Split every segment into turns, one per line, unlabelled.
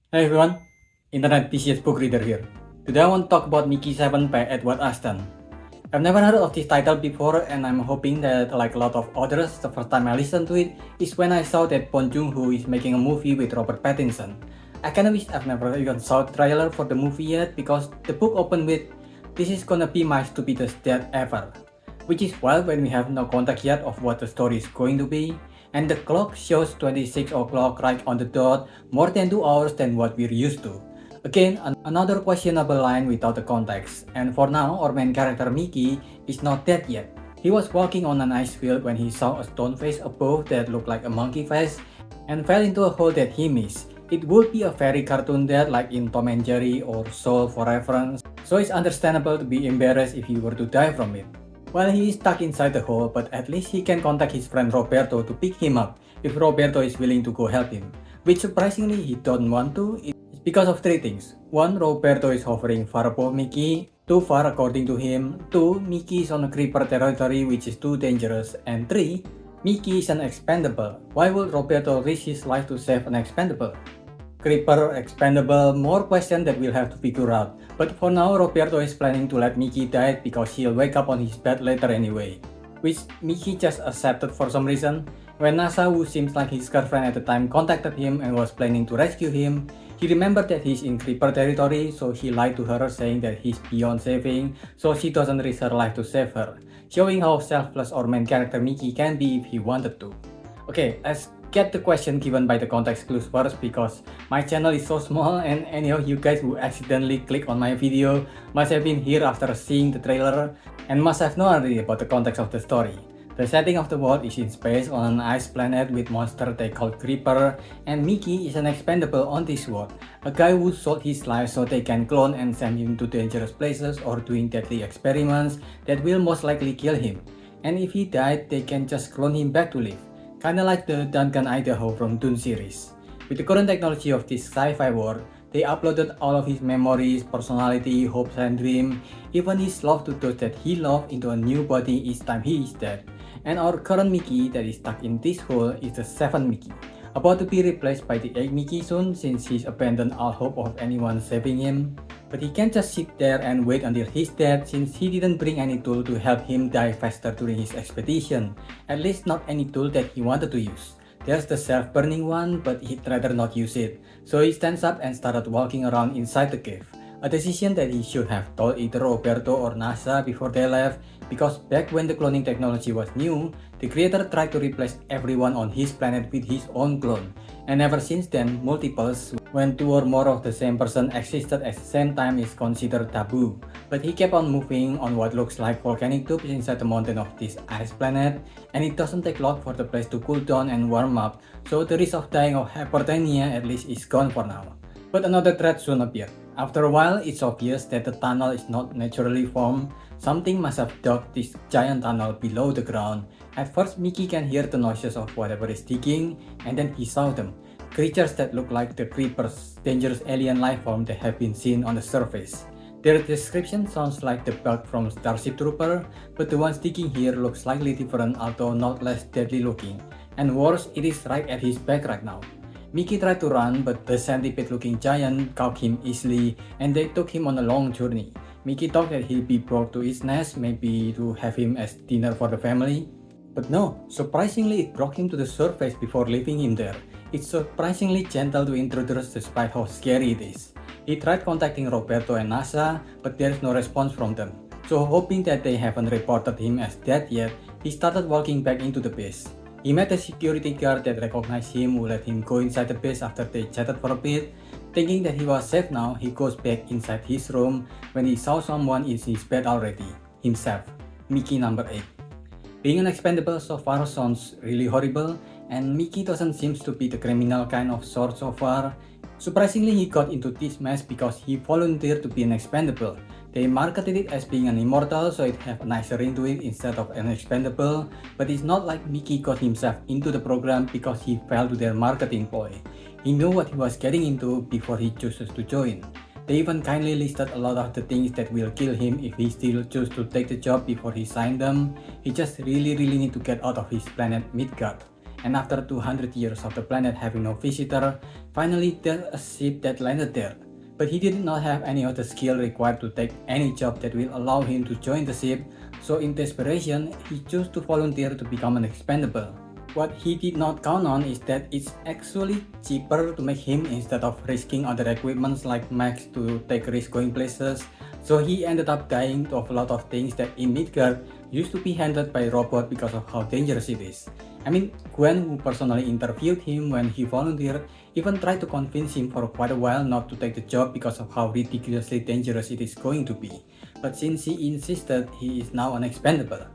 Hey everyone, Internet PCS book reader here. Today I want to talk about Mickey 7 by Edward Ashton. I've never heard of this title before and I'm hoping that like a lot of others, the first time I listened to it is when I saw that Bong Joon-ho is making a movie with Robert Pattinson. I kinda wish I've never even saw the trailer for the movie yet because the book opened with "This is gonna be my stupidest death ever," which is wild when we have no context yet of what the story is going to be. And the clock shows 26 o'clock right on the dot, more than 2 hours than what we're used to. Again, another questionable line without the context, and for now our main character Mickey is not dead yet. He was walking on an ice field when he saw a stone face above that looked like a monkey face and fell into a hole that he missed. It would be a very cartoon death like in Tom and Jerry or Soul for reference, so it's understandable to be embarrassed if he were to die from it. Well, he is stuck inside the hole, but at least he can contact his friend Roberto to pick him up if Roberto is willing to go help him. Which surprisingly he don't want to. It's because of three things. One, Roberto is hovering far above Mickey. Too far according to him. Two, Mickey is on a creeper territory which is too dangerous. And three, Mickey is an expendable. Why would Roberto risk his life to save an expendable? Creeper, expendable, more questions that we'll have to figure out. But for now, Roberto is planning to let Mickey die because he'll wake up on his bed later anyway. Which Mickey just accepted for some reason. When Nasa, who seems like his girlfriend at the time, contacted him and was planning to rescue him, he remembered that he's in Creeper territory, so he lied to her saying that he's beyond saving, so she doesn't risk her life to save her. Showing how selfless our main character Mickey can be if he wanted to. Okay, let's get the question given by the context clues first because my channel is so small and any of you guys who accidentally click on my video must have been here after seeing the trailer and must have no idea about the context of the story. The setting of the world is in space on an ice planet with monsters they call Creeper, and Mickey is an expendable on this world, a guy who sold his life so they can clone and send him to dangerous places or doing deadly experiments that will most likely kill him. And if he died, they can just clone him back to live. Kinda like the Duncan Idaho from Dune series. With the current technology of this sci-fi world, they uploaded all of his memories, personality, hopes and dreams, even his love to those that he loved into a new body each time he is dead. And our current Mickey that is stuck in this hole is the 7th Mickey, about to be replaced by the 8th Mickey soon since he's abandoned all hope of anyone saving him. But he can't just sit there and wait until he's dead since he didn't bring any tool to help him die faster during his expedition, at least not any tool that he wanted to use. There's the self-burning one, but he'd rather not use it, so he stands up and started walking around inside the cave. A decision that he should have told either Roberto or NASA before they left, because back when the cloning technology was new, the creator tried to replace everyone on his planet with his own clone, and ever since then, multiples, when two or more of the same person existed at the same time, is considered taboo. But he kept on moving on what looks like volcanic tubes inside the mountain of this ice planet, and it doesn't take long for the place to cool down and warm up, so the risk of dying of hypothermia at least is gone for now. But another threat soon appeared. After a while, it's obvious that the tunnel is not naturally formed. Something must have dug this giant tunnel below the ground. At first, Mickey can hear the noises of whatever is digging, and then he saw them. Creatures that look like the creepers, dangerous alien life form that have been seen on the surface. Their description sounds like the bug from Starship Trooper, but the ones digging here look slightly different although not less deadly looking. And worse, it is right at his back right now. Mickey tried to run, but the centipede-looking giant caught him easily, and they took him on a long journey. Mickey thought that he'd be brought to its nest, maybe to have him as dinner for the family. But no, surprisingly it brought him to the surface before leaving him there. It's surprisingly gentle to introduce despite how scary it is. He tried contacting Roberto and NASA, but there's no response from them. So hoping that they haven't reported him as dead yet, he started walking back into the base. He met a security guard that recognized him who let him go inside the base after they chatted for a bit. Thinking that he was safe now, he goes back inside his room when he saw someone in his bed already. Himself. Mickey number 8. Being an expendable so far sounds really horrible, and Mickey doesn't seem to be the criminal kind of sort so far. Surprisingly, he got into this mess because he volunteered to be an expendable. They marketed it as being an immortal so it have a nicer ring to it instead of an expendable, but it's not like Mickey got himself into the program because he fell to their marketing ploy. He knew what he was getting into before he chooses to join. They even kindly listed a lot of the things that will kill him if he still chooses to take the job before he signed them. He just really need to get out of his planet Midgard. and after 200 years of the planet having no visitor, finally there's a ship that landed there. But he did not have any of the skill required to take any job that will allow him to join the ship, so in desperation, he chose to volunteer to become an expendable. What he did not count on is that it's actually cheaper to make him instead of risking other equipments like mechs to take risk going places, so he ended up dying of a lot of things that in Midgard used to be handled by robot because of how dangerous it is. I mean, Gwen, who personally interviewed him when he volunteered, even tried to convince him for quite a while not to take the job because of how ridiculously dangerous it is going to be. But since he insisted, he is now an expendable.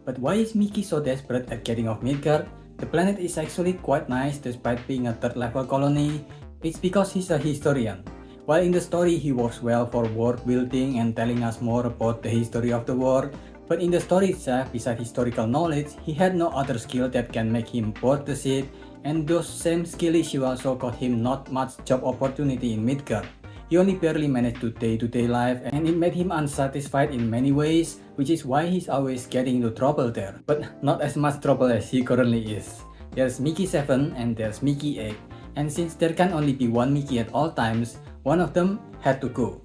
But why is Mickey so desperate at getting off Midgard? The planet is actually quite nice despite being a third level colony. It's because he's a historian. While in the story he works well for world building and telling us more about the history of the world, but in the story itself, besides historical knowledge, he had no other skill that can make him board the ship, and those same skill issues also got him not much job opportunity in Midgard. He only barely managed to day-to-day life, and it made him unsatisfied in many ways, which is why he's always getting into trouble there. But not as much trouble as he currently is. There's Mickey 7 and there's Mickey 8, and since there can only be one Mickey at all times, one of them had to go.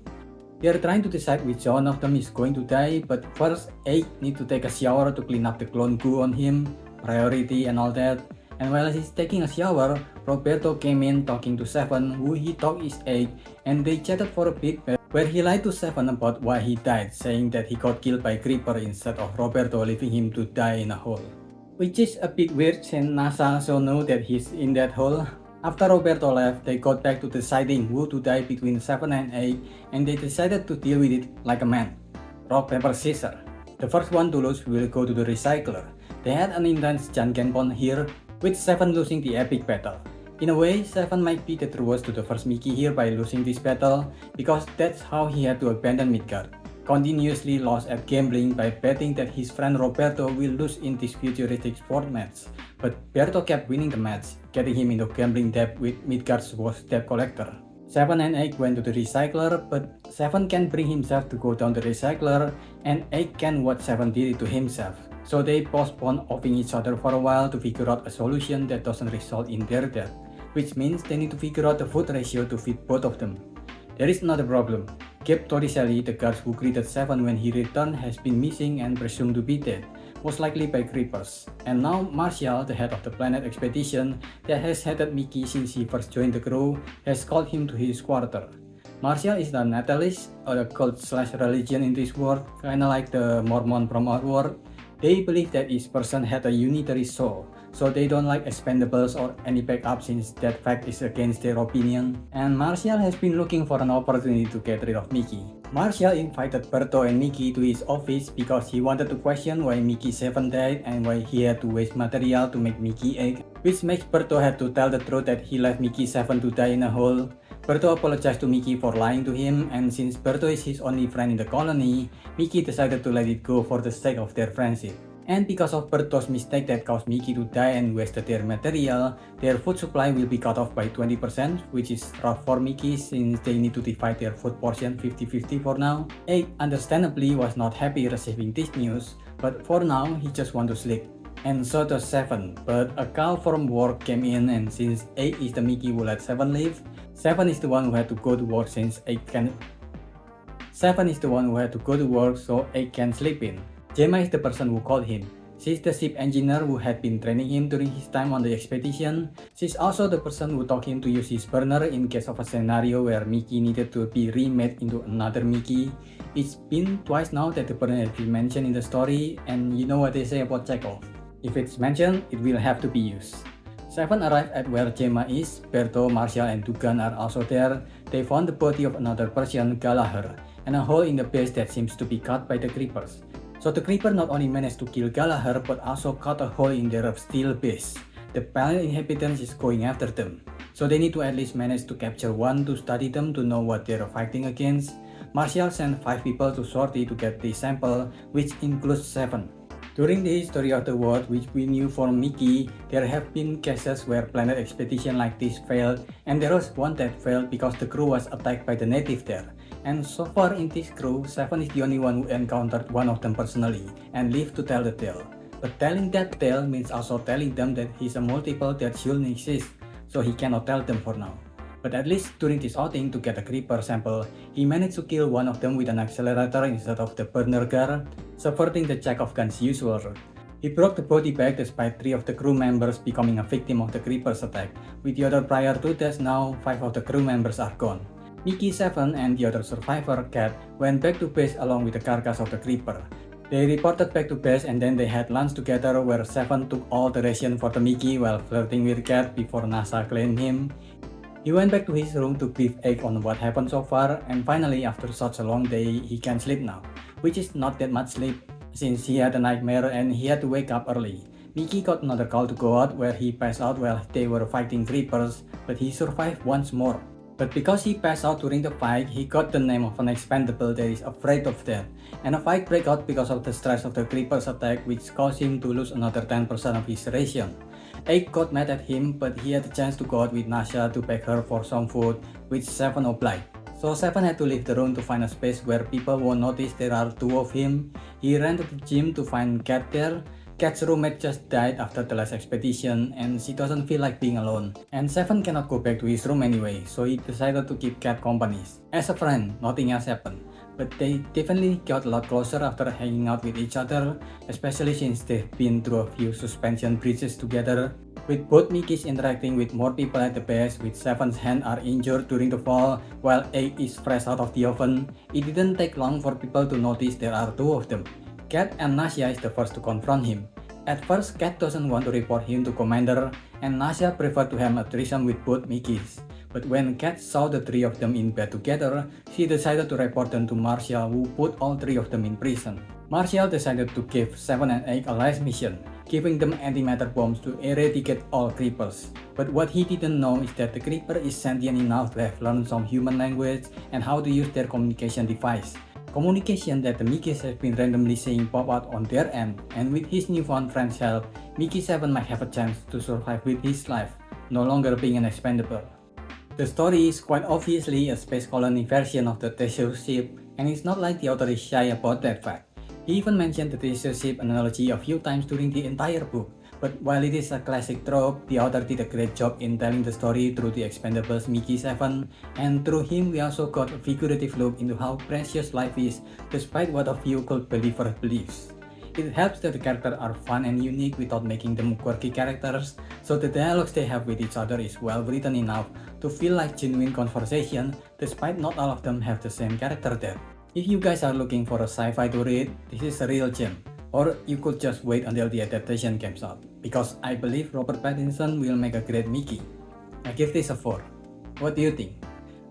They are trying to decide which one of them is going to die, but first 8 need to take a shower to clean up the clone goo on him, priority and all that. And while he's taking a shower, Roberto came in talking to 7, who he thought is 8, and they chatted for a bit where he lied to 7 about why he died, saying that he got killed by Creeper instead of Roberto leaving him to die in a hole. Which is a bit weird since NASA also know that he's in that hole. After Roberto left, they got back to deciding who to die between 7 and 8, and they decided to deal with it like a man. Rock, paper, scissors. The first one to lose will go to the recycler. They had an intense Jankenpon here, with 7 losing the epic battle. In a way, 7 might be the truest to the first Mickey here by losing this battle, because that's how he had to abandon Midgard. Continuously lost at gambling by betting that his friend Roberto will lose in this futuristic sport match. But Berto kept winning the match, getting him into gambling debt with Midgard's worst debt collector. 7 and 8 went to the recycler, but 7 can bring himself to go down the recycler, and 8 can what 7 did it to himself. So they postponed offing each other for a while to figure out a solution that doesn't result in their death, which means they need to figure out the food ratio to feed both of them. There is another problem. Gabe Torricelli, the guard who greeted 7 when he returned, has been missing and presumed to be dead, most likely by creepers. And now Marshall, the head of the planet expedition that has headed Mickey since he first joined the crew, has called him to his quarter. Marshall is the Natalist, a cult/religion in this world, kinda like the Mormon from our world. They believe that each person had a unitary soul, so they don't like expendables or any backup since that fact is against their opinion. And Marshall has been looking for an opportunity to get rid of Mickey. Marshall invited Berto and Mickey to his office because he wanted to question why Mickey 7 died and why he had to waste material to make Mickey 8, which makes Berto have to tell the truth that he left Mickey 7 to die in a hole. Berto apologized to Mickey for lying to him, and since Berto is his only friend in the colony, Mickey decided to let it go for the sake of their friendship. And because of Berto's mistake that caused Mickey to die and wasted their material, their food supply will be cut off by 20%, which is rough for Mickey since they need to divide their food portion 50-50 for now. 8 understandably was not happy receiving this news, but for now he just wants to sleep. And so does 7, but a call from work came in, and since 8 is the Mickey who let 7 leave, 7 is the one who had to go to work since 8 can... 7 is the one who had to go to work so 8 can sleep in. Gemma is the person who called him. She's the ship engineer who had been training him during his time on the expedition. She's also the person who taught him to use his burner in case of a scenario where Mickey needed to be remade into another Mickey. It's been twice now that the burner has been mentioned in the story, and you know what they say about Chekhov. If it's mentioned, it will have to be used. 7 arrived at where Gemma is. Berto, Marshall, and Dugan are also there. They found the body of another person, Gallagher, and a hole in the base that seems to be cut by the creepers. So the creeper not only managed to kill Gallagher, but also cut a hole in their steel base. The planet inhabitants is going after them, so they need to at least manage to capture one to study them to know what they're fighting against. Marshall sent 5 people to Sortie to get the sample, which includes 7. During the history of the world, which we knew from Mickey, there have been cases where planet expedition like this failed, and there was one that failed because the crew was attacked by the native there. And so far in this crew, 7 is the only one who encountered one of them personally and lived to tell the tale. But telling that tale means also telling them that he's a multiple that shouldn't exist, so he cannot tell them for now. But at least during this outing to get a creeper sample, he managed to kill one of them with an accelerator instead of the burner guard, subverting the Chekhov's usual route. He brought the body back despite 3 of the crew members becoming a victim of the creeper's attack. With the other prior to death now, 5 of the crew members are gone. Mickey 7 and the other survivor, Cat, went back to base along with the carcass of the creeper. They reported back to base and then they had lunch together where 7 took all the ration for the Mickey while flirting with Cat before NASA claimed him. He went back to his room to brief Egg on what happened so far, and finally after such a long day he can sleep now, which is not that much sleep since he had a nightmare and he had to wake up early. Mickey got another call to go out where he passed out while they were fighting creepers, but he survived once more. But because he passed out during the fight, he got the name of an expendable that is afraid of death, and a fight broke out because of the stress of the creeper's attack, which caused him to lose another 10% of his ration. Egg got mad at him, but he had a chance to go out with Nasha to beg her for some food, which 7 obliged. So 7 had to leave the room to find a space where people won't notice there are 2 of him. He ran to the gym to find Cat there. Cat's roommate just died after the last expedition and she doesn't feel like being alone. And 7 cannot go back to his room anyway, so he decided to keep Cat company. As a friend, nothing else happened. But they definitely got a lot closer after hanging out with each other, especially since they've been through a few suspension bridges together. With both Mickeys interacting with more people at the base, with 7's hand are injured during the fall, while 8 is fresh out of the oven, it didn't take long for people to notice there are 2 of them. Cat and Nasha is the first to confront him. At first, Cat doesn't want to report him to Commander, and Nasha preferred to have a threesome with both Mickeys. But when Cat saw the 3 of them in bed together, she decided to report them to Marshall, who put all 3 of them in prison. Marshall decided to give 7 and 8 a last mission, giving them antimatter bombs to eradicate all creepers. But what he didn't know is that the creeper is sentient enough to have learned some human language and how to use their communication device. Communication that the Mickeys have been randomly seeing pop out on their end, and with his newfound friend's help, Mickey 7 might have a chance to survive with his life, no longer being an expendable. The story is quite obviously a space colony version of the treasure ship, and it's not like the author is shy about that fact. He even mentioned the treasure ship analogy a few times during the entire book. But while it is a classic trope, the author did a great job in telling the story through the Expendables Mickey 7, and through him we also got a figurative look into how precious life is despite what a few cult believers believes. It helps that the characters are fun and unique without making them quirky characters, so the dialogues they have with each other is well written enough to feel like genuine conversation despite not all of them have the same character depth. If you guys are looking for a sci-fi to read, this is a real gem. Or you could just wait until the adaptation comes out, because I believe Robert Pattinson will make a great Mickey. I give this a 4. What do you think?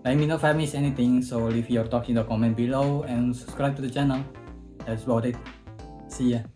Let me know if I missed anything, so leave your thoughts in the comment below and subscribe to the channel. That's about it. See ya.